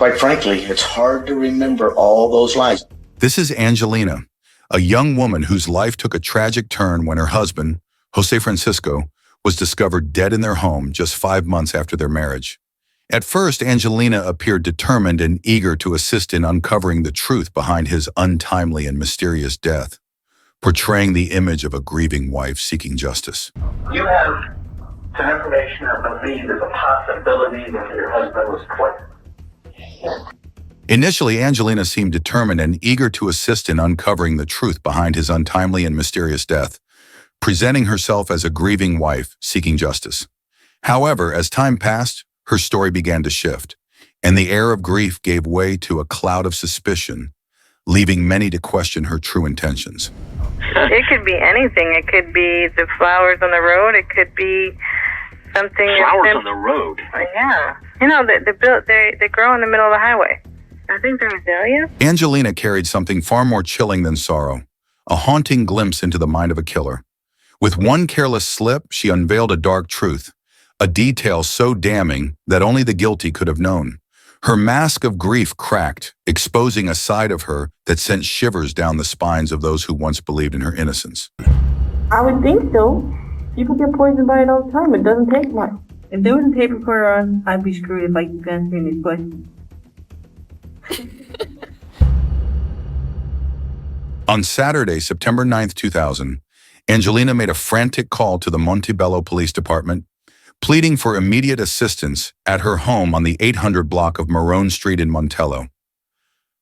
Quite frankly, it's hard to remember all those lies. This is Angelina, a young woman whose life took a tragic turn when her husband, Jose Francisco, was discovered dead in their home just 5 months after their marriage. At first, Angelina appeared determined and eager to assist in uncovering the truth behind his untimely and mysterious death, portraying the image of a grieving wife seeking justice. You have some information that believes there's a possibility that your husband was poisoned. Initially, Angelina seemed determined and eager to assist in uncovering the truth behind his untimely and mysterious death, presenting herself as a grieving wife seeking justice. However, as time passed, her story began to shift, and the air of grief gave way to a cloud of suspicion, leaving many to question her true intentions. It could be anything. It could be the flowers on the road. It could be something. Flowers on the road? Yeah. You know, they grow in the middle of the highway. I think they're azaleas. Angelina carried something far more chilling than sorrow, a haunting glimpse into the mind of a killer. With one careless slip, she unveiled a dark truth, a detail so damning that only the guilty could have known. Her mask of grief cracked, exposing a side of her that sent shivers down the spines of those who once believed in her innocence. I would think so. People get poisoned by it all the time. It doesn't take much. If there was a tape recorder on, I'd be screwed if I keep answering these questions. On Saturday, September 9th, 2000, Angelina made a frantic call to the Montebello Police Department, pleading for immediate assistance at her home on the 800 block of Marone Street in Montello.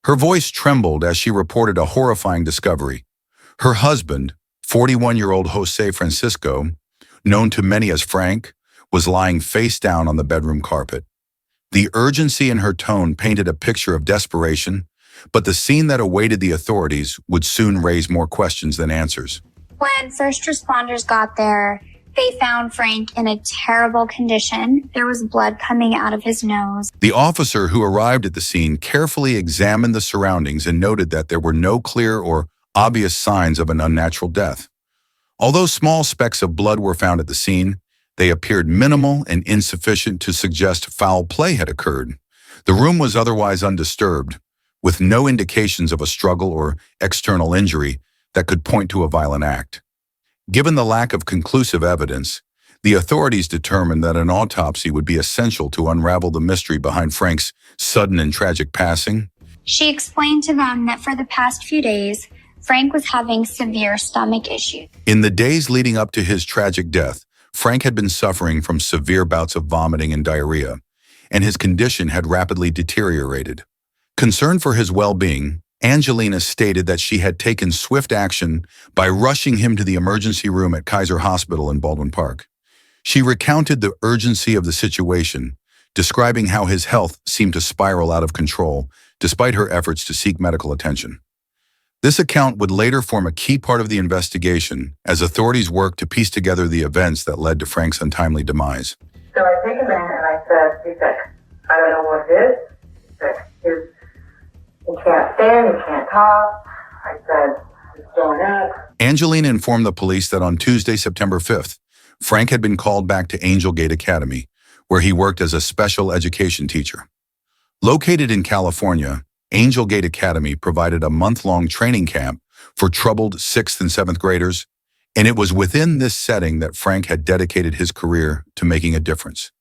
Her voice trembled as she reported a horrifying discovery. Her husband, 41-year-old Jose Francisco, known to many as Frank, was lying face down on the bedroom carpet. The urgency in her tone painted a picture of desperation, but the scene that awaited the authorities would soon raise more questions than answers. When first responders got there, they found Frank in a terrible condition. There was blood coming out of his nose. The officer who arrived at the scene carefully examined the surroundings and noted that there were no clear or obvious signs of an unnatural death. Although small specks of blood were found at the scene, they appeared minimal and insufficient to suggest foul play had occurred. The room was otherwise undisturbed, with no indications of a struggle or external injury that could point to a violent act. Given the lack of conclusive evidence, the authorities determined that an autopsy would be essential to unravel the mystery behind Frank's sudden and tragic passing. She explained to them that for the past few days, Frank was having severe stomach issues. In the days leading up to his tragic death, Frank had been suffering from severe bouts of vomiting and diarrhea, and his condition had rapidly deteriorated. Concerned for his well-being, Angelina stated that she had taken swift action by rushing him to the emergency room at Kaiser Hospital in Baldwin Park. She recounted the urgency of the situation, describing how his health seemed to spiral out of control despite her efforts to seek medical attention. This account would later form a key part of the investigation as authorities worked to piece together the events that led to Frank's untimely demise. So I take him in and I said, he's sick. I don't know what it is. He's sick. He can't stand, he can't talk. I said, he's throwing up. Angelina informed the police that on Tuesday, September 5th, Frank had been called back to Angel Gate Academy, where he worked as a special education teacher. Located in California, Angel Gate Academy provided a month-long training camp for troubled 6th and 7th graders, and it was within this setting that Frank had dedicated his career to making a difference.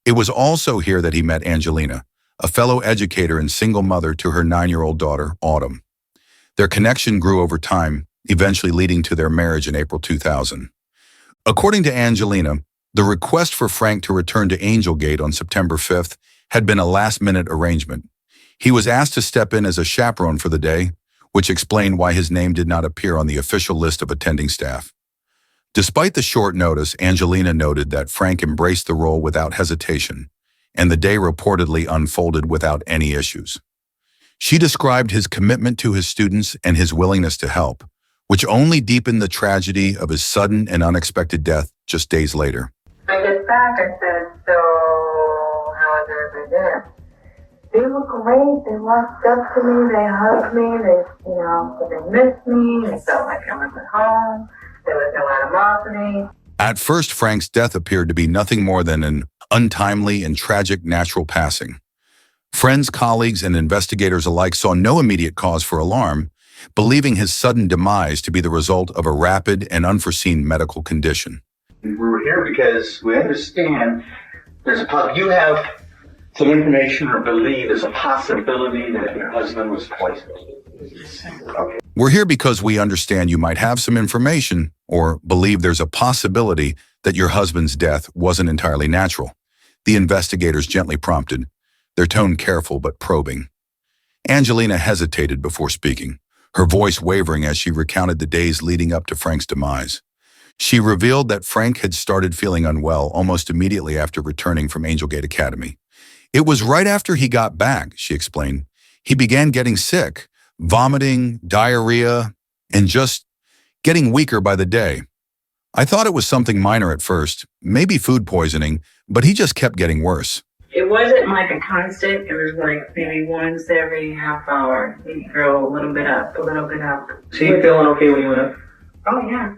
It was also here that he met Angelina, a fellow educator and single mother to her 9-year-old daughter, Autumn. Their connection grew over time, eventually leading to their marriage in April 2000. According to Angelina, the request for Frank to return to Angel Gate on September 5th had been a last-minute arrangement. He was asked to step in as a chaperone for the day, which explained why his name did not appear on the official list of attending staff. Despite the short notice, Angelina noted that Frank embraced the role without hesitation, and the day reportedly unfolded without any issues. She described his commitment to his students and his willingness to help, which only deepened the tragedy of his sudden and unexpected death just days later. When I get back, I said, so how is everybody doing? They were great. They walked up to me. They hugged me. They missed me. They felt like I was at home. There was no animosity. At first, Frank's death appeared to be nothing more than an untimely and tragic natural passing. Friends, colleagues, and investigators alike saw no immediate cause for alarm, believing his sudden demise to be the result of a rapid and unforeseen medical condition. We were here because we understand you have some information or believe there's a possibility that your husband was poisoned. Okay. We're here because we understand you might have some information or believe there's a possibility that your husband's death wasn't entirely natural. The investigators gently prompted, their tone careful but probing. Angelina hesitated before speaking, her voice wavering as she recounted the days leading up to Frank's demise. She revealed that Frank had started feeling unwell almost immediately after returning from Angel Gate Academy. It was right after he got back, she explained. He began getting sick, vomiting, diarrhea, and just getting weaker by the day. I thought it was something minor at first, maybe food poisoning, but he just kept getting worse. It wasn't like a constant. It was like maybe once every half hour. He'd throw a little bit up, a little bit up. So you feeling okay when you went up? Oh, yeah.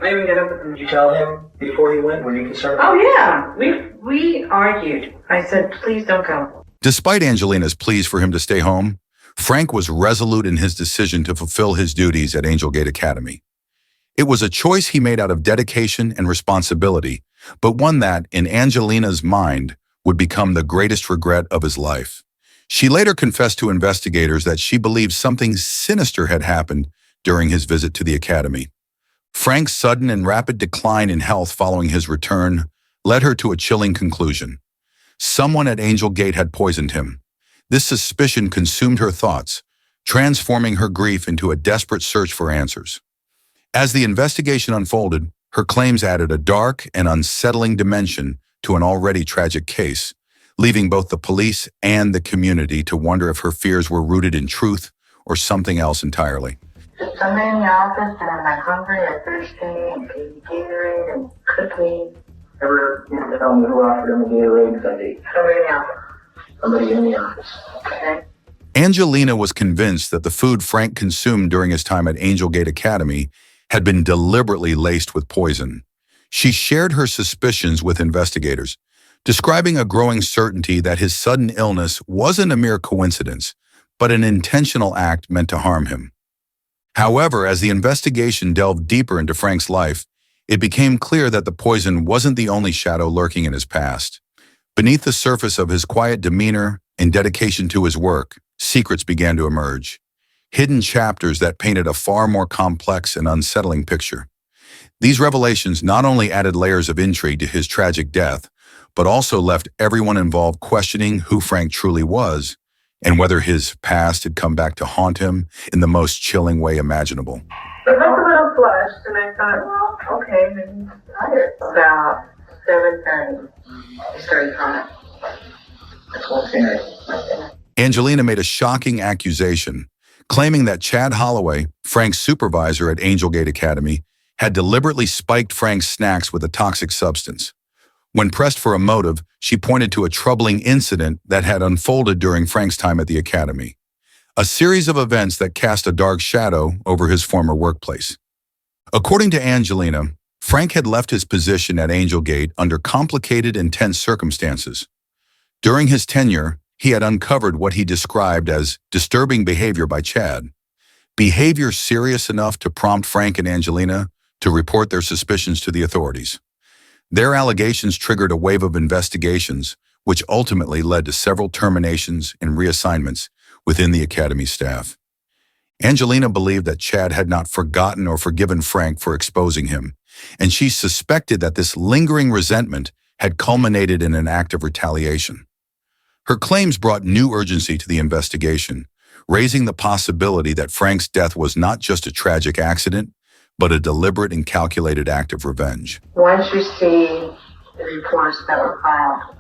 I even got up with him. Did you tell him before he went? Were you concerned? Oh, yeah. We argued. I said, please don't go. Despite Angelina's pleas for him to stay home, Frank was resolute in his decision to fulfill his duties at Angel Gate Academy. It was a choice he made out of dedication and responsibility, but one that, in Angelina's mind, would become the greatest regret of his life. She later confessed to investigators that she believed something sinister had happened during his visit to the academy. Frank's sudden and rapid decline in health following his return led her to a chilling conclusion. Someone at Angel Gate had poisoned him. This suspicion consumed her thoughts, transforming her grief into a desperate search for answers. As the investigation unfolded, her claims added a dark and unsettling dimension to an already tragic case, leaving both the police and the community to wonder if her fears were rooted in truth or something else entirely. Just come in the office and I'm like hungry or thirsty and Gatorade and cookies. Ever tell me who offered him a Gatorade Sunday? Somebody in the office. Somebody in the office. Okay. Angelina was convinced that the food Frank consumed during his time at Angel Gate Academy had been deliberately laced with poison. She shared her suspicions with investigators, describing a growing certainty that his sudden illness wasn't a mere coincidence, but an intentional act meant to harm him. However, as the investigation delved deeper into Frank's life, it became clear that the poison wasn't the only shadow lurking in his past. Beneath the surface of his quiet demeanor and dedication to his work, secrets began to emerge, hidden chapters that painted a far more complex and unsettling picture. These revelations not only added layers of intrigue to his tragic death, but also left everyone involved questioning who Frank truly was and whether his past had come back to haunt him in the most chilling way imaginable. It looked a little flushed, and I thought, well, okay, maybe he's tired. About 7:30, I started crying. Angelina made a shocking accusation, claiming that Chad Holloway, Frank's supervisor at Angel Gate Academy, had deliberately spiked Frank's snacks with a toxic substance. When pressed for a motive, she pointed to a troubling incident that had unfolded during Frank's time at the academy, a series of events that cast a dark shadow over his former workplace. According to Angelina, Frank had left his position at Angel Gate under complicated and tense circumstances. During his tenure, he had uncovered what he described as disturbing behavior by Chad, behavior serious enough to prompt Frank and Angelina to report their suspicions to the authorities. Their allegations triggered a wave of investigations, which ultimately led to several terminations and reassignments within the academy staff. Angelina believed that Chad had not forgotten or forgiven Frank for exposing him, and she suspected that this lingering resentment had culminated in an act of retaliation. Her claims brought new urgency to the investigation, raising the possibility that Frank's death was not just a tragic accident, but a deliberate and calculated act of revenge. Once you see the reports that were filed,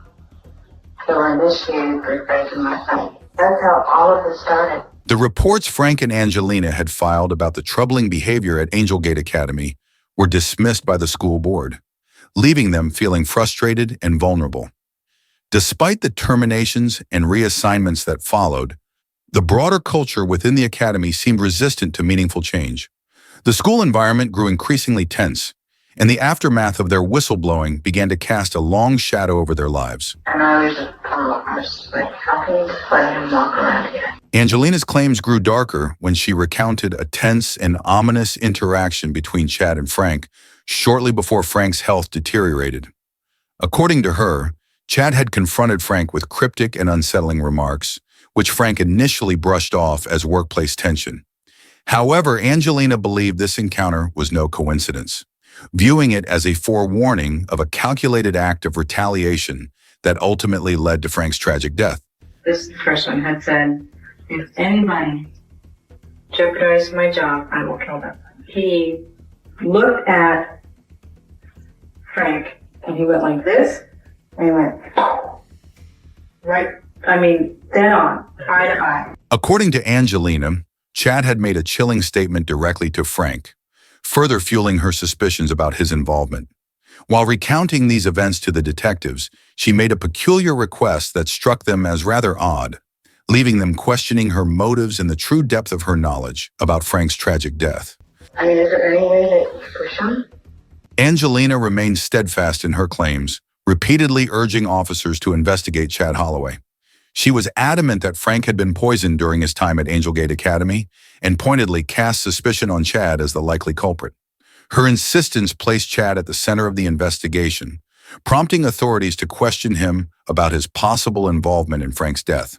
they were initiated for Frank and myself. That's how all of this started. The reports Frank and Angelina had filed about the troubling behavior at Angel Gate Academy were dismissed by the school board, leaving them feeling frustrated and vulnerable. Despite the terminations and reassignments that followed, the broader culture within the academy seemed resistant to meaningful change. The school environment grew increasingly tense, and the aftermath of their whistleblowing began to cast a long shadow over their lives. And I was just like, how can you just let him walk around here? Angelina's claims grew darker when she recounted a tense and ominous interaction between Chad and Frank shortly before Frank's health deteriorated. According to her, Chad had confronted Frank with cryptic and unsettling remarks, which Frank initially brushed off as workplace tension. However, Angelina believed this encounter was no coincidence, viewing it as a forewarning of a calculated act of retaliation that ultimately led to Frank's tragic death. This person had said, if anybody jeopardizes my job, I will kill them. He looked at Frank and he went like this, and he went right, dead on, eye to eye. According to Angelina, Chad had made a chilling statement directly to Frank, further fueling her suspicions about his involvement. While recounting these events to the detectives, she made a peculiar request that struck them as rather odd, leaving them questioning her motives and the true depth of her knowledge about Frank's tragic death. Is there any way that you push him? Angelina remained steadfast in her claims, repeatedly urging officers to investigate Chad Holloway. She was adamant that Frank had been poisoned during his time at Angel Gate Academy and pointedly cast suspicion on Chad as the likely culprit. Her insistence placed Chad at the center of the investigation, prompting authorities to question him about his possible involvement in Frank's death.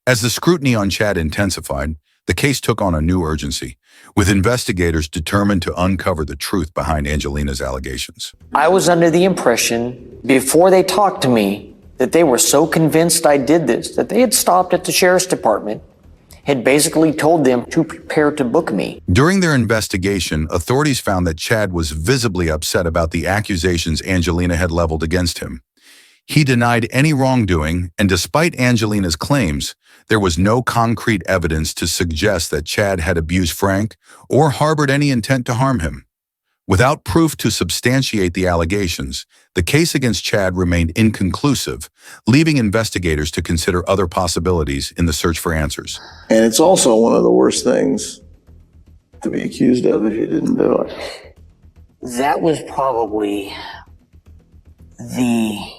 As the scrutiny on Chad intensified, the case took on a new urgency, with investigators determined to uncover the truth behind Angelina's allegations. I was under the impression, before they talked to me, that they were so convinced I did this, that they had stopped at the sheriff's department, had basically told them to prepare to book me. During their investigation, authorities found that Chad was visibly upset about the accusations Angelina had leveled against him. He denied any wrongdoing, and despite Angelina's claims, there was no concrete evidence to suggest that Chad had abused Frank or harbored any intent to harm him. Without proof to substantiate the allegations, the case against Chad remained inconclusive, leaving investigators to consider other possibilities in the search for answers. And it's also one of the worst things to be accused of if you didn't do it. That was probably the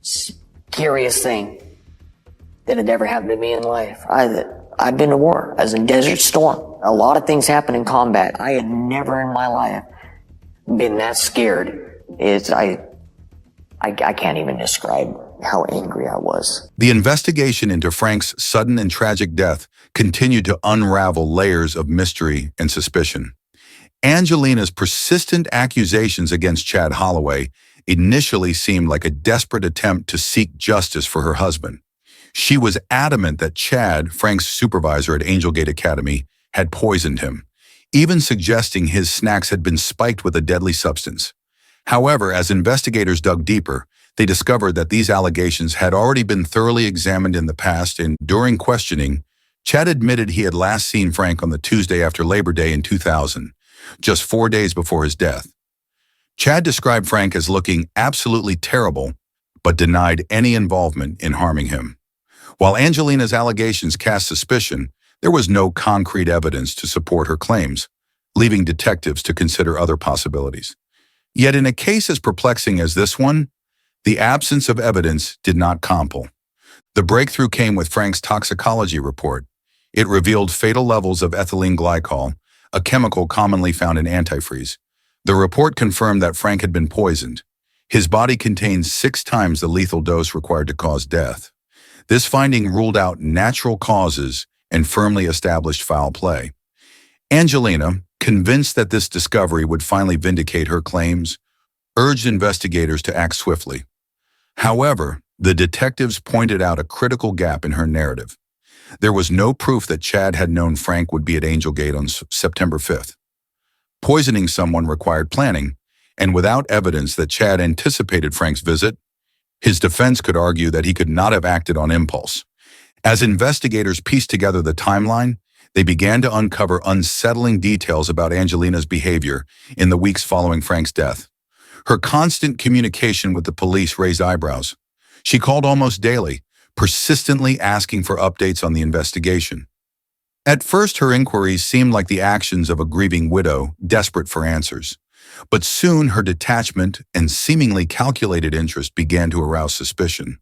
scariest thing that had ever happened to me in life. I've been to war. I was in Desert Storm. A lot of things happen in combat. I had never in my life been that scared. I can't even describe how angry I was. The investigation into Frank's sudden and tragic death continued to unravel layers of mystery and suspicion. Angelina's persistent accusations against Chad Holloway initially seemed like a desperate attempt to seek justice for her husband. She was adamant that Chad, Frank's supervisor at Angel Gate Academy, had poisoned him, even suggesting his snacks had been spiked with a deadly substance. However, as investigators dug deeper, they discovered that these allegations had already been thoroughly examined in the past, and during questioning, Chad admitted he had last seen Frank on the Tuesday after Labor Day in 2000, just 4 days before his death. Chad described Frank as looking absolutely terrible, but denied any involvement in harming him. While Angelina's allegations cast suspicion, there was no concrete evidence to support her claims, leaving detectives to consider other possibilities. Yet in a case as perplexing as this one, the absence of evidence did not compel. The breakthrough came with Frank's toxicology report. It revealed fatal levels of ethylene glycol, a chemical commonly found in antifreeze. The report confirmed that Frank had been poisoned. His body contained 6 times the lethal dose required to cause death. This finding ruled out natural causes and firmly established foul play. Angelina, convinced that this discovery would finally vindicate her claims, urged investigators to act swiftly. However, the detectives pointed out a critical gap in her narrative. There was no proof that Chad had known Frank would be at Angel Gate on September 5th. Poisoning someone required planning, and without evidence that Chad anticipated Frank's visit, his defense could argue that he could not have acted on impulse. As investigators pieced together the timeline, they began to uncover unsettling details about Angelina's behavior in the weeks following Frank's death. Her constant communication with the police raised eyebrows. She called almost daily, persistently asking for updates on the investigation. At first, her inquiries seemed like the actions of a grieving widow, desperate for answers. But soon her detachment and seemingly calculated interest began to arouse suspicion.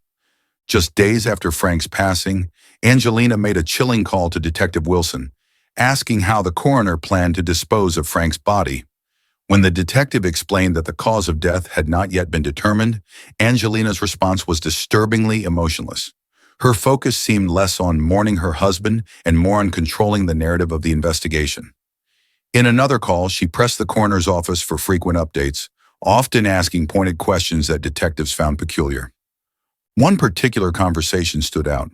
Just days after Frank's passing, Angelina made a chilling call to Detective Wilson, asking how the coroner planned to dispose of Frank's body. When the detective explained that the cause of death had not yet been determined, Angelina's response was disturbingly emotionless. Her focus seemed less on mourning her husband and more on controlling the narrative of the investigation. In another call, she pressed the coroner's office for frequent updates, often asking pointed questions that detectives found peculiar. One particular conversation stood out.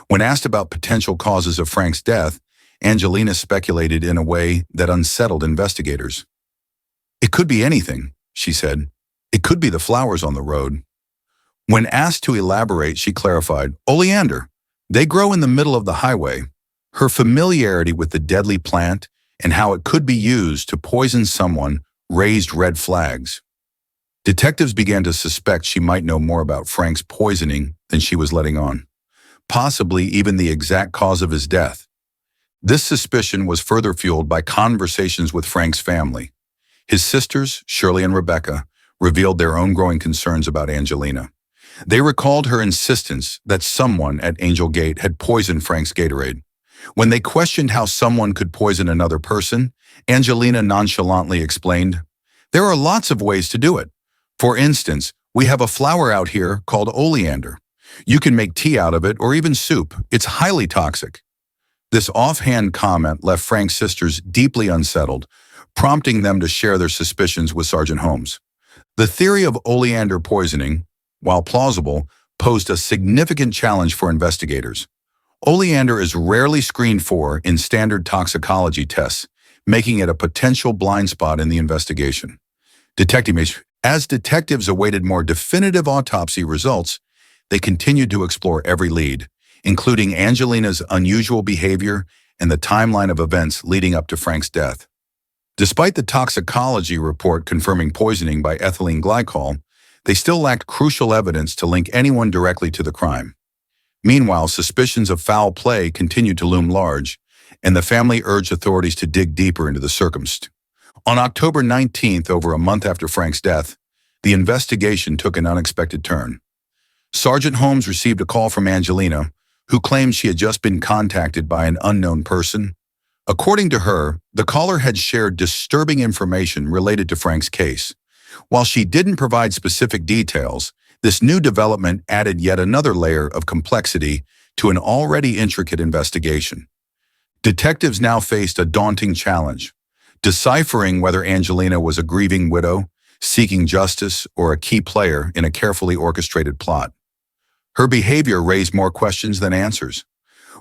When asked about potential causes of Frank's death, Angelina speculated in a way that unsettled investigators. "It could be anything," she said. "It could be the flowers on the road." When asked to elaborate, she clarified, "Oleander. They grow in the middle of the highway." Her familiarity with the deadly plant and how it could be used to poison someone raised red flags. Detectives began to suspect she might know more about Frank's poisoning than she was letting on, possibly even the exact cause of his death. This suspicion was further fueled by conversations with Frank's family. His sisters, Shirley and Rebecca, revealed their own growing concerns about Angelina. They recalled her insistence that someone at Angel Gate had poisoned Frank's Gatorade. When they questioned how someone could poison another person, Angelina nonchalantly explained, "There are lots of ways to do it. For instance, we have a flower out here called oleander. You can make tea out of it or even soup. It's highly toxic." This offhand comment left Frank's sisters deeply unsettled, prompting them to share their suspicions with Sergeant Holmes. The theory of oleander poisoning, while plausible, posed a significant challenge for investigators. Oleander is rarely screened for in standard toxicology tests, making it a potential blind spot in the investigation. As detectives awaited more definitive autopsy results, they continued to explore every lead, including Angelina's unusual behavior and the timeline of events leading up to Frank's death. Despite the toxicology report confirming poisoning by ethylene glycol, they still lacked crucial evidence to link anyone directly to the crime. Meanwhile, suspicions of foul play continued to loom large, and the family urged authorities to dig deeper into the circumstances. On October 19th, over a month after Frank's death, the investigation took an unexpected turn. Sergeant Holmes received a call from Angelina, who claimed she had just been contacted by an unknown person. According to her, the caller had shared disturbing information related to Frank's case. While she didn't provide specific details, this new development added yet another layer of complexity to an already intricate investigation. Detectives now faced a daunting challenge, deciphering whether Angelina was a grieving widow, seeking justice, or a key player in a carefully orchestrated plot. Her behavior raised more questions than answers.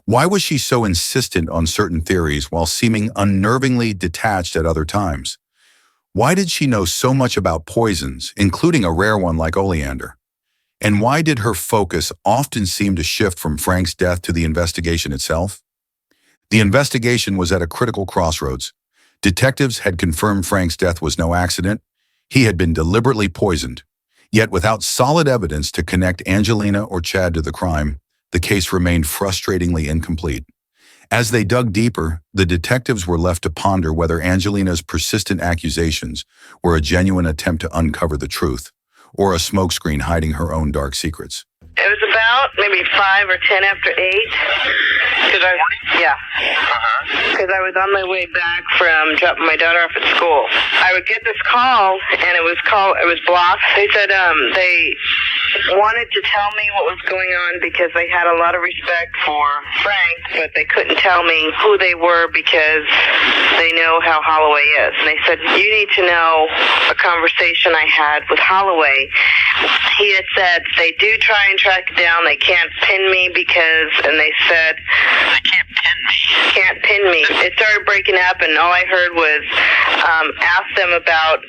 Why was she so insistent on certain theories while seeming unnervingly detached at other times? Why did she know so much about poisons, including a rare one like oleander? And why did her focus often seem to shift from Frank's death to the investigation itself? The investigation was at a critical crossroads. Detectives had confirmed Frank's death was no accident. He had been deliberately poisoned. Yet without solid evidence to connect Angelina or Chad to the crime, the case remained frustratingly incomplete. As they dug deeper, the detectives were left to ponder whether Angelina's persistent accusations were a genuine attempt to uncover the truth, or a smokescreen hiding her own dark secrets. It was about maybe 5 or 10 after 8. Because I was on my way back from dropping my daughter off at school. I would get this call, and it was blocked. They said they wanted to tell me what was going on because they had a lot of respect for Frank, but they couldn't tell me who they were because they know how Holloway is. And they said, you need to know a conversation I had with Holloway. He had said, they do try and track it down. They can't pin me and they said, they can't pin me. Can't pin me. It started breaking up, and all I heard was, ask them about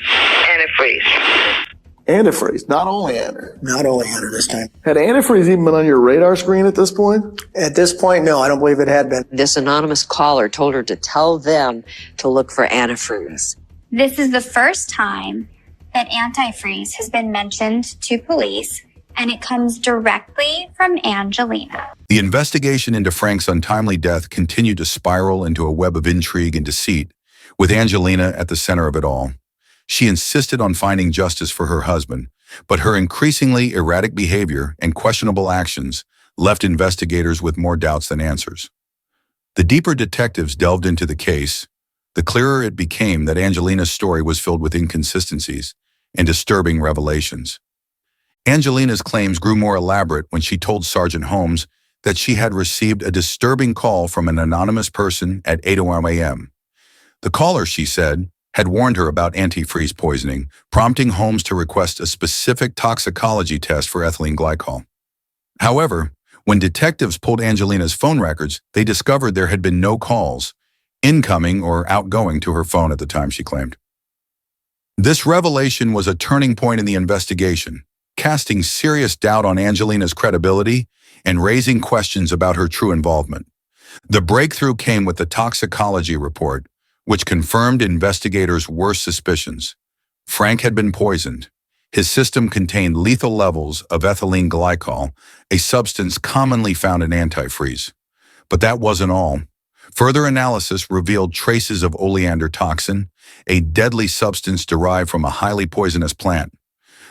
antifreeze. Antifreeze, not oleander. Not oleander this time. Had antifreeze even been on your radar screen at this point? At this point, no, I don't believe it had been. This anonymous caller told her to tell them to look for antifreeze. This is the first time that antifreeze has been mentioned to police, and it comes directly from Angelina. The investigation into Frank's untimely death continued to spiral into a web of intrigue and deceit, with Angelina at the center of it all. She insisted on finding justice for her husband, but her increasingly erratic behavior and questionable actions left investigators with more doubts than answers. The deeper detectives delved into the case, the clearer it became that Angelina's story was filled with inconsistencies and disturbing revelations. Angelina's claims grew more elaborate when she told Sergeant Holmes that she had received a disturbing call from an anonymous person at 8:01 a.m. The caller, she said, had warned her about antifreeze poisoning, prompting Holmes to request a specific toxicology test for ethylene glycol. However, when detectives pulled Angelina's phone records, they discovered there had been no calls, incoming or outgoing, to her phone at the time, she claimed. This revelation was a turning point in the investigation, casting serious doubt on Angelina's credibility and raising questions about her true involvement. The breakthrough came with the toxicology report, which confirmed investigators' worst suspicions. Frank had been poisoned. His system contained lethal levels of ethylene glycol, a substance commonly found in antifreeze. But that wasn't all. Further analysis revealed traces of oleander toxin, a deadly substance derived from a highly poisonous plant.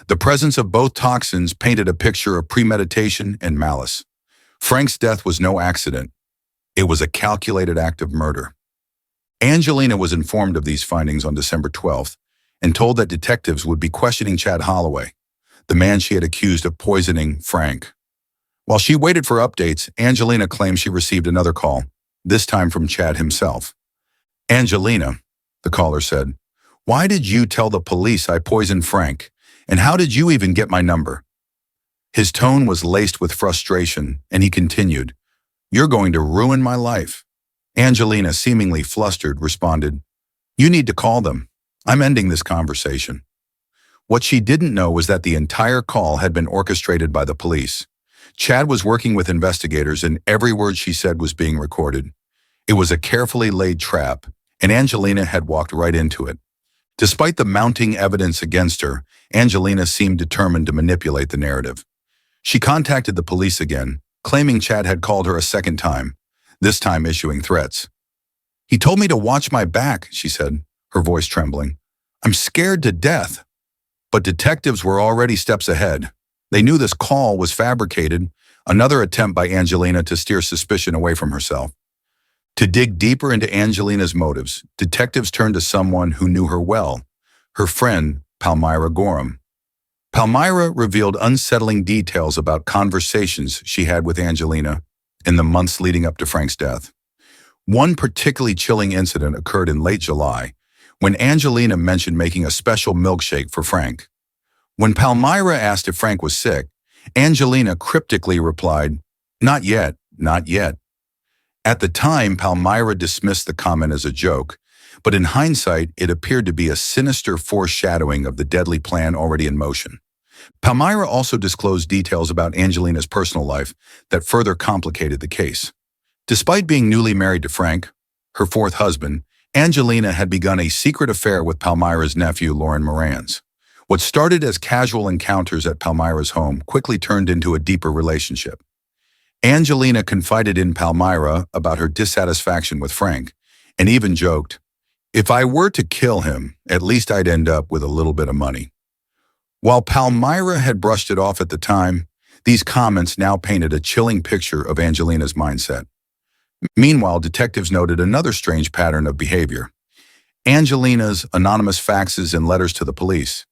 The presence of both toxins painted a picture of premeditation and malice. Frank's death was no accident. It was a calculated act of murder. Angelina was informed of these findings on December 12th and told that detectives would be questioning Chad Holloway, the man she had accused of poisoning Frank. While she waited for updates, Angelina claimed she received another call, this time from Chad himself. "Angelina," the caller said, "why did you tell the police I poisoned Frank? And how did you even get my number?" His tone was laced with frustration, and he continued, "You're going to ruin my life." Angelina, seemingly flustered, responded, "You need to call them. I'm ending this conversation." What she didn't know was that the entire call had been orchestrated by the police. Chad was working with investigators, and every word she said was being recorded. It was a carefully laid trap, and Angelina had walked right into it. Despite the mounting evidence against her, Angelina seemed determined to manipulate the narrative. She contacted the police again, claiming Chad had called her a second time, this time issuing threats. "He told me to watch my back," she said, her voice trembling. "I'm scared to death." But detectives were already steps ahead. They knew this call was fabricated, another attempt by Angelina to steer suspicion away from herself. To dig deeper into Angelina's motives, detectives turned to someone who knew her well, her friend, Palmyra Gorham. Palmyra revealed unsettling details about conversations she had with Angelina in the months leading up to Frank's death. One particularly chilling incident occurred in late July, when Angelina mentioned making a special milkshake for Frank. When Palmyra asked if Frank was sick, Angelina cryptically replied, "Not yet, not yet." At the time, Palmyra dismissed the comment as a joke, but in hindsight, it appeared to be a sinister foreshadowing of the deadly plan already in motion. Palmyra also disclosed details about Angelina's personal life that further complicated the case. Despite being newly married to Frank, her fourth husband, Angelina had begun a secret affair with Palmyra's nephew, Lauren Morans. What started as casual encounters at Palmyra's home quickly turned into a deeper relationship. Angelina confided in Palmyra about her dissatisfaction with Frank, and even joked, "If I were to kill him, at least I'd end up with a little bit of money." While Palmyra had brushed it off at the time, these comments now painted a chilling picture of Angelina's mindset. Meanwhile, detectives noted another strange pattern of behavior. Angelina's anonymous faxes and letters to the police.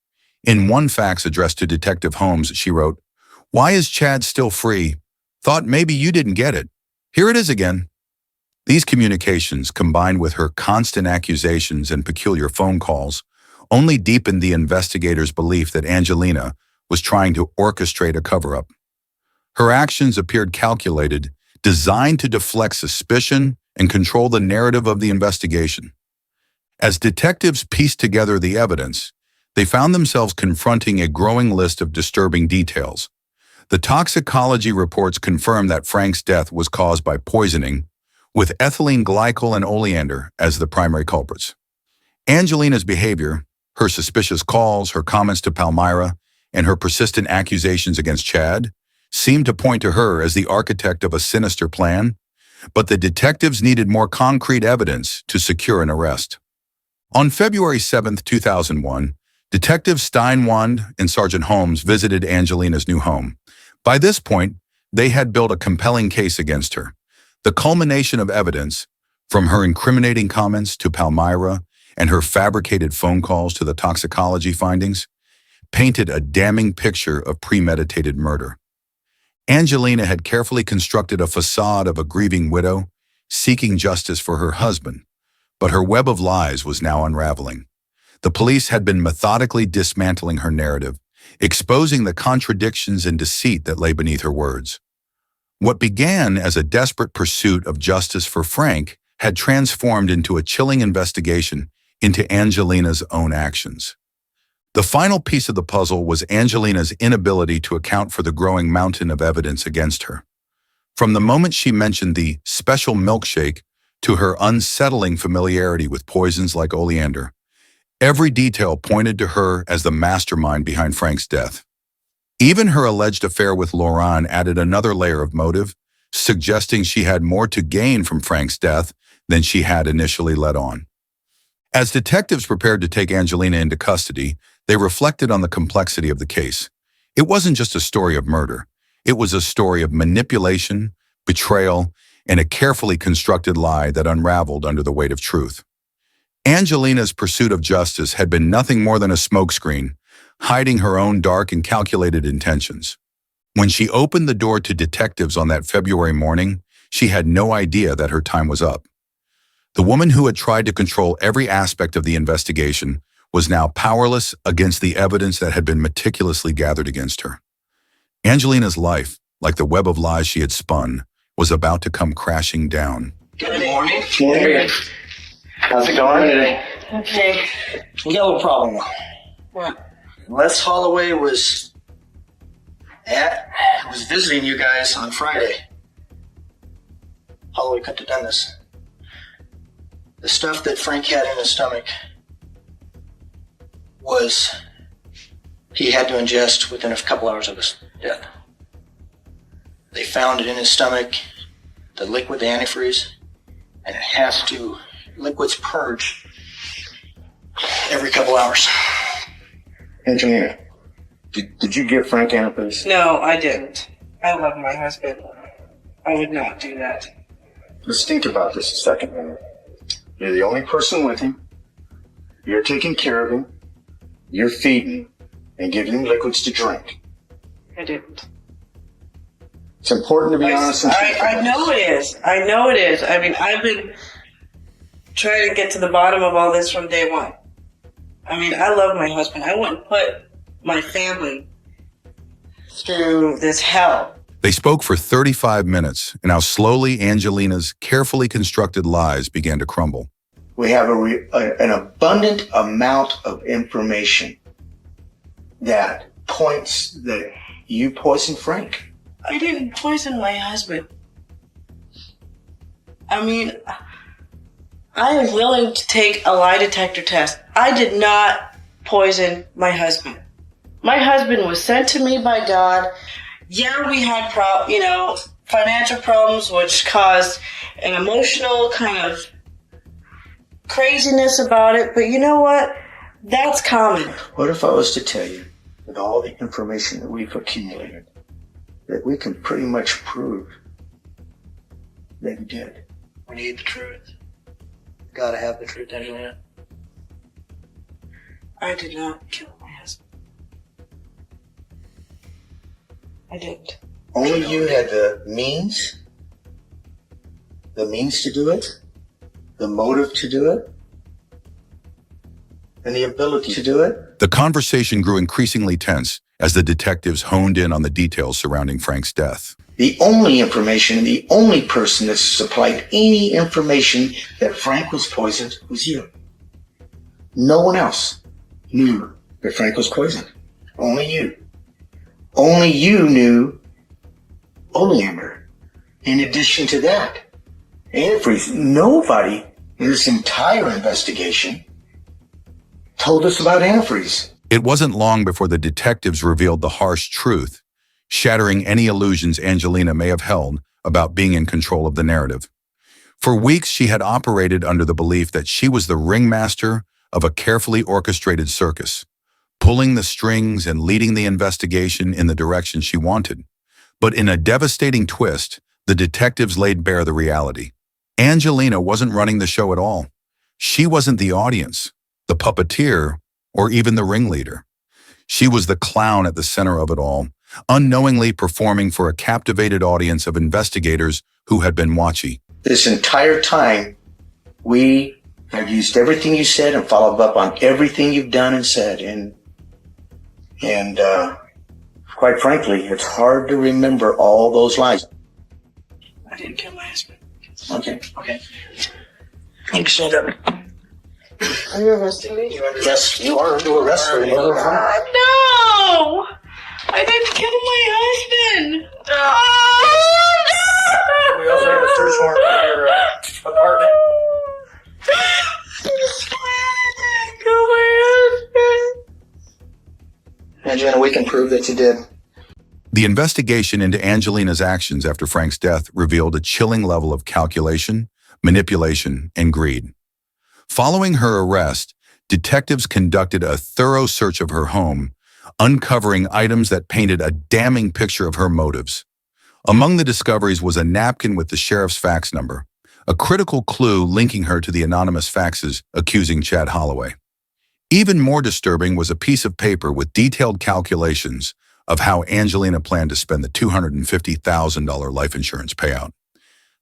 In one fax addressed to Detective Holmes, she wrote, "Why is Chad still free? Thought maybe you didn't get it. Here it is again." These communications, combined with her constant accusations and peculiar phone calls, only deepened the investigators' belief that Angelina was trying to orchestrate a cover-up. Her actions appeared calculated, designed to deflect suspicion and control the narrative of the investigation. As detectives pieced together the evidence, they found themselves confronting a growing list of disturbing details. The toxicology reports confirmed that Frank's death was caused by poisoning, with ethylene glycol and oleander as the primary culprits. Angelina's behavior, her suspicious calls, her comments to Palmyra, and her persistent accusations against Chad, seemed to point to her as the architect of a sinister plan, but the detectives needed more concrete evidence to secure an arrest. On February 7, 2001, Detectives Steinwand and Sergeant Holmes visited Angelina's new home. By this point, they had built a compelling case against her. The culmination of evidence, from her incriminating comments to Palmyra and her fabricated phone calls to the toxicology findings, painted a damning picture of premeditated murder. Angelina had carefully constructed a facade of a grieving widow, seeking justice for her husband, but her web of lies was now unraveling. The police had been methodically dismantling her narrative, exposing the contradictions and deceit that lay beneath her words. What began as a desperate pursuit of justice for Frank had transformed into a chilling investigation into Angelina's own actions. The final piece of the puzzle was Angelina's inability to account for the growing mountain of evidence against her. From the moment she mentioned the special milkshake to her unsettling familiarity with poisons like oleander, every detail pointed to her as the mastermind behind Frank's death. Even her alleged affair with Lauren added another layer of motive, suggesting she had more to gain from Frank's death than she had initially let on. As detectives prepared to take Angelina into custody, they reflected on the complexity of the case. It wasn't just a story of murder. It was a story of manipulation, betrayal, and a carefully constructed lie that unraveled under the weight of truth. Angelina's pursuit of justice had been nothing more than a smokescreen, hiding her own dark and calculated intentions. When she opened the door to detectives on that February morning, she had no idea that her time was up. The woman who had tried to control every aspect of the investigation was now powerless against the evidence that had been meticulously gathered against her. Angelina's life, like the web of lies she had spun, was about to come crashing down. Good morning. Morning. How's it going today? Okay. We got a little problem. What? Les Holloway was visiting you guys on Friday. Holloway couldn't have done this. The stuff that Frank had in his stomach he had to ingest within a couple hours of his death. They found it in his stomach, the liquid, the antifreeze, and liquids purge every couple hours. Angelina, did you give Frank antifreeze? No, I didn't. I love my husband. I would not do that. Let's think about this a second, man. You're the only person with him. You're taking care of him. You're feeding and giving him liquids to drink. I didn't. It's important to be honest and truthful. I know it is. I know it is. I mean, I've been trying to get to the bottom of all this from day one. I mean, I love my husband. I wouldn't put my family through this hell. They spoke for 35 minutes, and how slowly Angelina's carefully constructed lies began to crumble. We have an abundant amount of information that points that you poisoned Frank. I didn't poison my husband. I mean, I am willing to take a lie detector test. I did not poison my husband. My husband was sent to me by God. Yeah, we had financial problems, which caused an emotional kind of craziness about it. But you know what? That's common. What if I was to tell you, with all the information that we've accumulated, that we can pretty much prove that you did? We need the truth. Gotta have the truth, Angelina. I did not kill my husband. I didn't. Only you had the means to do it, the motive to do it, and the ability to do it. The conversation grew increasingly tense as the detectives honed in on the details surrounding Frank's death. The only information, the only person that supplied any information that Frank was poisoned was you. No one else knew that Frank was poisoned. Only you. Only you knew oleander. In addition to that, antifreeze. Nobody in this entire investigation told us about antifreeze. It wasn't long before the detectives revealed the harsh truth, shattering any illusions Angelina may have held about being in control of the narrative. For weeks, she had operated under the belief that she was the ringmaster of a carefully orchestrated circus, pulling the strings and leading the investigation in the direction she wanted. But in a devastating twist, the detectives laid bare the reality. Angelina wasn't running the show at all. She wasn't the audience, the puppeteer, or even the ringleader. She was the clown at the center of it all, unknowingly performing for a captivated audience of investigators who had been watching. This entire time, we have used everything you said and followed up on everything you've done and said. And quite frankly, it's hard to remember all those lies. I didn't kill my husband. Okay. You can shut up. Are you arresting me? Yes, you are under arrest for murder. No! I didn't kill my husband! We also have a search warrant for your apartment. Kill my husband! Angelina, we can prove that you did. The investigation into Angelina's actions after Frank's death revealed a chilling level of calculation, manipulation, and greed. Following her arrest, detectives conducted a thorough search of her home, uncovering items that painted a damning picture of her motives. Among the discoveries was a napkin with the sheriff's fax number, a critical clue linking her to the anonymous faxes accusing Chad Holloway. Even more disturbing was a piece of paper with detailed calculations of how Angelina planned to spend the $250,000 life insurance payout.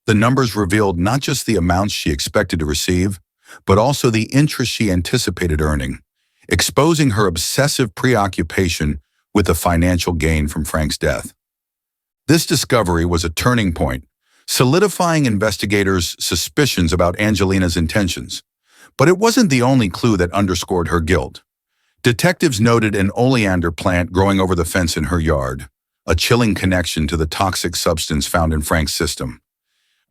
The numbers revealed not just the amounts she expected to receive, but also the interest she anticipated earning, exposing her obsessive preoccupation with the financial gain from Frank's death. This discovery was a turning point, solidifying investigators' suspicions about Angelina's intentions. But it wasn't the only clue that underscored her guilt. Detectives noted an oleander plant growing over the fence in her yard, a chilling connection to the toxic substance found in Frank's system.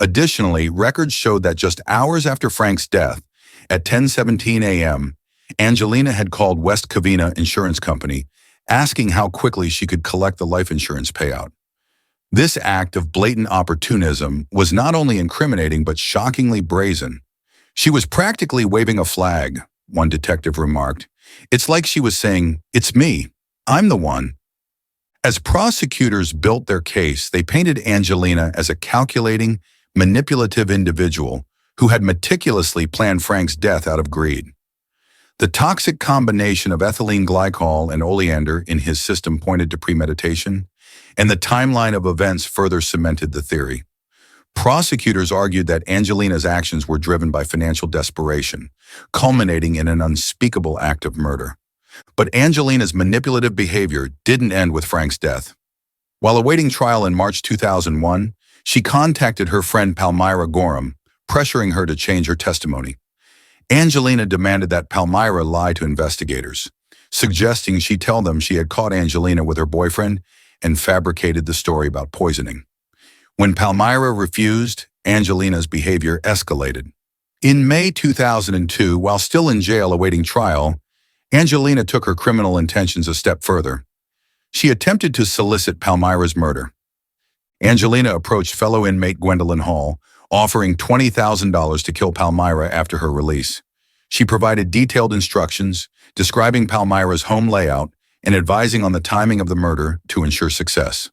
Additionally, records showed that just hours after Frank's death, at 10:17 a.m., Angelina had called West Covina Insurance Company, asking how quickly she could collect the life insurance payout. This act of blatant opportunism was not only incriminating but shockingly brazen. She was practically waving a flag, one detective remarked. It's like she was saying, "It's me. I'm the one." As prosecutors built their case, they painted Angelina as a calculating, manipulative individual who had meticulously planned Frank's death out of greed. The toxic combination of ethylene glycol and oleander in his system pointed to premeditation, and the timeline of events further cemented the theory. Prosecutors argued that Angelina's actions were driven by financial desperation, culminating in an unspeakable act of murder. But Angelina's manipulative behavior didn't end with Frank's death. While awaiting trial in March 2001, she contacted her friend Palmyra Gorham, pressuring her to change her testimony. Angelina demanded that Palmyra lie to investigators, suggesting she tell them she had caught Angelina with her boyfriend and fabricated the story about poisoning. When Palmyra refused, Angelina's behavior escalated. In May 2002, while still in jail awaiting trial, Angelina took her criminal intentions a step further. She attempted to solicit Palmyra's murder. Angelina approached fellow inmate Gwendolyn Hall, offering $20,000 to kill Palmyra after her release. She provided detailed instructions, describing Palmyra's home layout and advising on the timing of the murder to ensure success.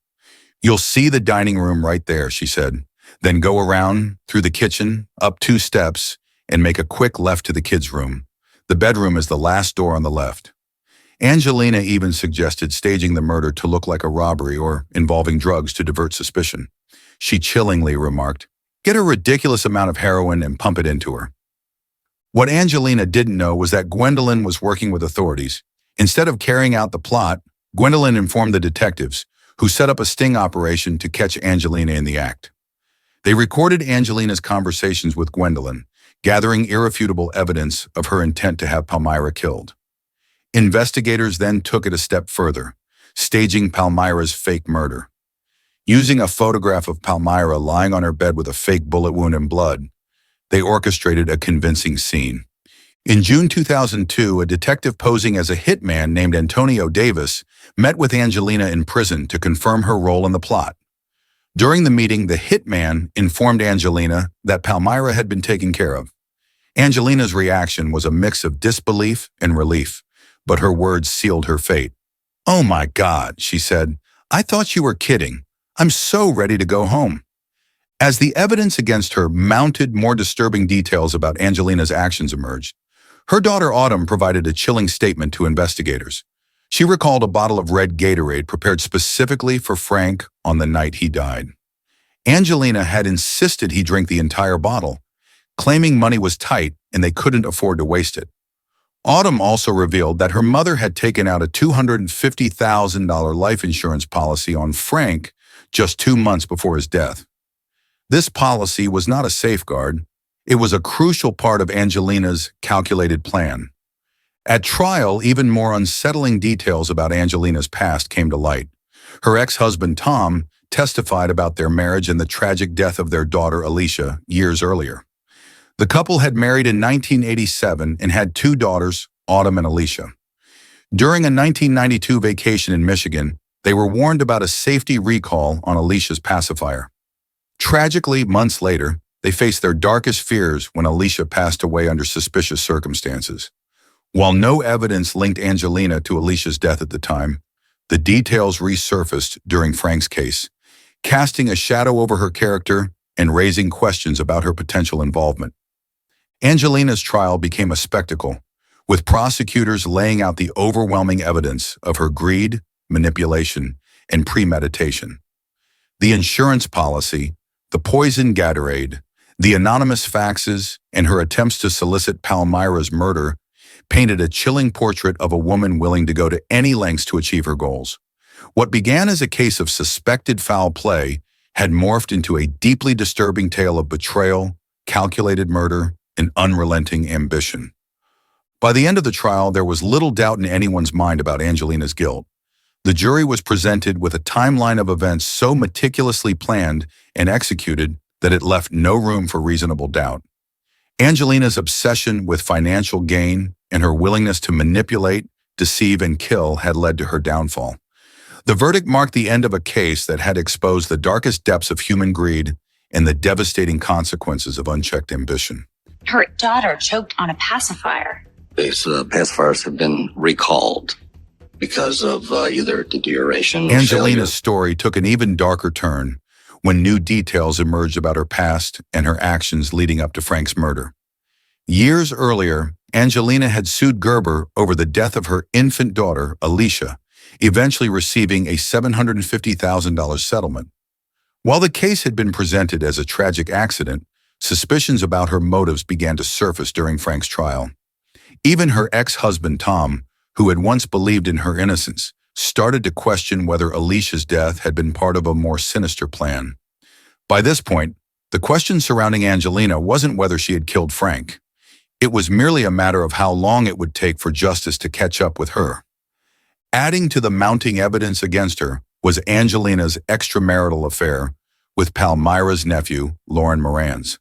"You'll see the dining room right there," she said. "Then go around, through the kitchen, up 2 steps, and make a quick left to the kids' room. The bedroom is the last door on the left." Angelina even suggested staging the murder to look like a robbery or involving drugs to divert suspicion. She chillingly remarked, "Get a ridiculous amount of heroin and pump it into her." What Angelina didn't know was that Gwendolyn was working with authorities. Instead of carrying out the plot, Gwendolyn informed the detectives, who set up a sting operation to catch Angelina in the act. They recorded Angelina's conversations with Gwendolyn, gathering irrefutable evidence of her intent to have Palmyra killed. Investigators then took it a step further, staging Palmyra's fake murder. Using a photograph of Palmyra lying on her bed with a fake bullet wound and blood, they orchestrated a convincing scene. In June 2002, a detective posing as a hitman named Antonio Davis met with Angelina in prison to confirm her role in the plot. During the meeting, the hitman informed Angelina that Palmyra had been taken care of. Angelina's reaction was a mix of disbelief and relief, but her words sealed her fate. "Oh my God," she said, "I thought you were kidding. I'm so ready to go home." As the evidence against her mounted, more disturbing details about Angelina's actions emerged. Her daughter Autumn provided a chilling statement to investigators. She recalled a bottle of red Gatorade prepared specifically for Frank on the night he died. Angelina had insisted he drink the entire bottle, claiming money was tight and they couldn't afford to waste it. Autumn also revealed that her mother had taken out a $250,000 life insurance policy on Frank just 2 months before his death. This policy was not a safeguard. It was a crucial part of Angelina's calculated plan. At trial, even more unsettling details about Angelina's past came to light. Her ex-husband, Tom, testified about their marriage and the tragic death of their daughter, Alicia, years earlier. The couple had married in 1987 and had 2 daughters, Autumn and Alicia. During a 1992 vacation in Michigan, they were warned about a safety recall on Alicia's pacifier. Tragically, months later, they faced their darkest fears when Alicia passed away under suspicious circumstances. While no evidence linked Angelina to Alicia's death at the time, the details resurfaced during Frank's case, casting a shadow over her character and raising questions about her potential involvement. Angelina's trial became a spectacle, with prosecutors laying out the overwhelming evidence of her greed, manipulation, and premeditation. The insurance policy, the poison Gatorade, the anonymous faxes, and her attempts to solicit Palmyra's murder painted a chilling portrait of a woman willing to go to any lengths to achieve her goals. What began as a case of suspected foul play had morphed into a deeply disturbing tale of betrayal, calculated murder, and unrelenting ambition. By the end of the trial, there was little doubt in anyone's mind about Angelina's guilt. The jury was presented with a timeline of events so meticulously planned and executed that it left no room for reasonable doubt. Angelina's obsession with financial gain and her willingness to manipulate, deceive, and kill had led to her downfall. The verdict marked the end of a case that had exposed the darkest depths of human greed and the devastating consequences of unchecked ambition. Her daughter choked on a pacifier. These pacifiers have been recalled because of either deterioration or Angelina's story took an even darker turn when new details emerged about her past and her actions leading up to Frank's murder. Years earlier, Angelina had sued Gerber over the death of her infant daughter, Alicia, eventually receiving a $750,000 settlement. While the case had been presented as a tragic accident, suspicions about her motives began to surface during Frank's trial. Even her ex-husband, Tom, who had once believed in her innocence, started to question whether Alicia's death had been part of a more sinister plan. By this point, the question surrounding Angelina wasn't whether she had killed Frank. It was merely a matter of how long it would take for justice to catch up with her. Adding to the mounting evidence against her was Angelina's extramarital affair with Palmyra's nephew, Lauren Moran's.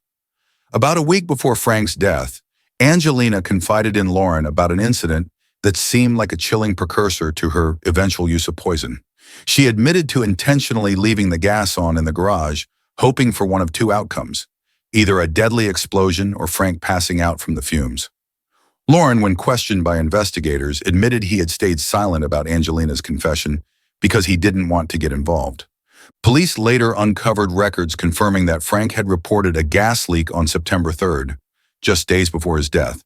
About a week before Frank's death, Angelina confided in Lauren about an incident that seemed like a chilling precursor to her eventual use of poison. She admitted to intentionally leaving the gas on in the garage, hoping for one of 2 outcomes, either a deadly explosion or Frank passing out from the fumes. Lauren, when questioned by investigators, admitted he had stayed silent about Angelina's confession because he didn't want to get involved. Police later uncovered records confirming that Frank had reported a gas leak on September 3rd, just days before his death.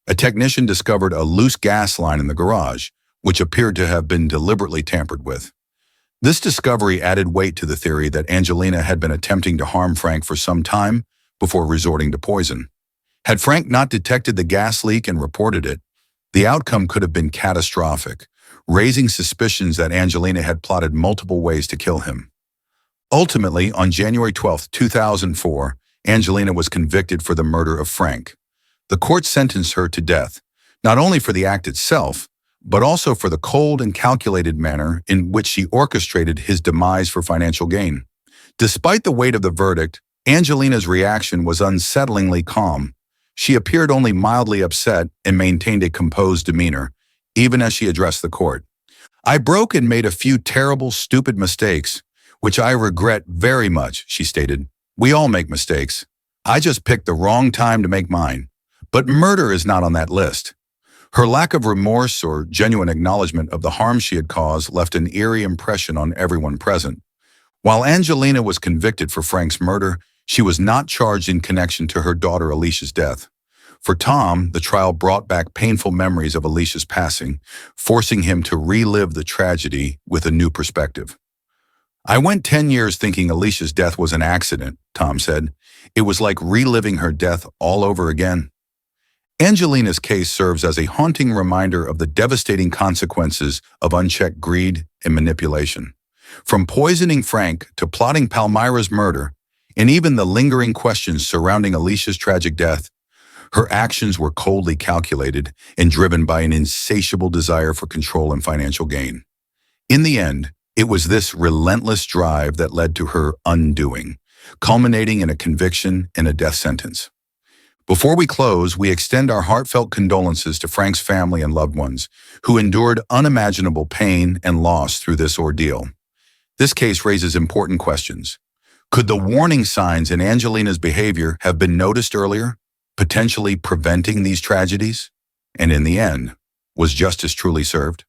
A technician discovered a loose gas line in the garage, which appeared to have been deliberately tampered with. This discovery added weight to the theory that Angelina had been attempting to harm Frank for some time before resorting to poison. Had Frank not detected the gas leak and reported it, the outcome could have been catastrophic, raising suspicions that Angelina had plotted multiple ways to kill him. Ultimately, on January 12, 2004, Angelina was convicted for the murder of Frank. The court sentenced her to death, not only for the act itself, but also for the cold and calculated manner in which she orchestrated his demise for financial gain. Despite the weight of the verdict, Angelina's reaction was unsettlingly calm. She appeared only mildly upset and maintained a composed demeanor, even as she addressed the court. "I broke and made a few terrible, stupid mistakes, which I regret very much," she stated. "We all make mistakes. I just picked the wrong time to make mine. But murder is not on that list. Her lack of remorse or genuine acknowledgement of the harm she had caused left an eerie impression on everyone present. While Angelina was convicted for Frank's murder, she was not charged in connection to her daughter Alicia's death. For Tom, the trial brought back painful memories of Alicia's passing, forcing him to relive the tragedy with a new perspective. "I went 10 years thinking Alicia's death was an accident," Tom said. "It was like reliving her death all over again." Angelina's case serves as a haunting reminder of the devastating consequences of unchecked greed and manipulation. From poisoning Frank to plotting Palmyra's murder, and even the lingering questions surrounding Alicia's tragic death, her actions were coldly calculated and driven by an insatiable desire for control and financial gain. In the end, it was this relentless drive that led to her undoing, culminating in a conviction and a death sentence. Before we close, we extend our heartfelt condolences to Frank's family and loved ones, who endured unimaginable pain and loss through this ordeal. This case raises important questions. Could the warning signs in Angelina's behavior have been noticed earlier, potentially preventing these tragedies? And in the end, was justice truly served?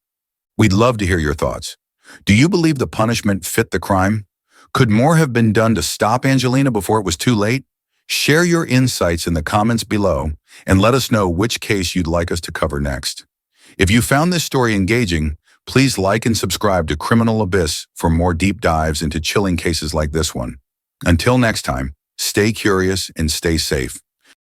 We'd love to hear your thoughts. Do you believe the punishment fit the crime? Could more have been done to stop Angelina before it was too late? Share your insights in the comments below and let us know which case you'd like us to cover next. If you found this story engaging, please like and subscribe to Criminal Abyss for more deep dives into chilling cases like this one. Until next time, stay curious and stay safe.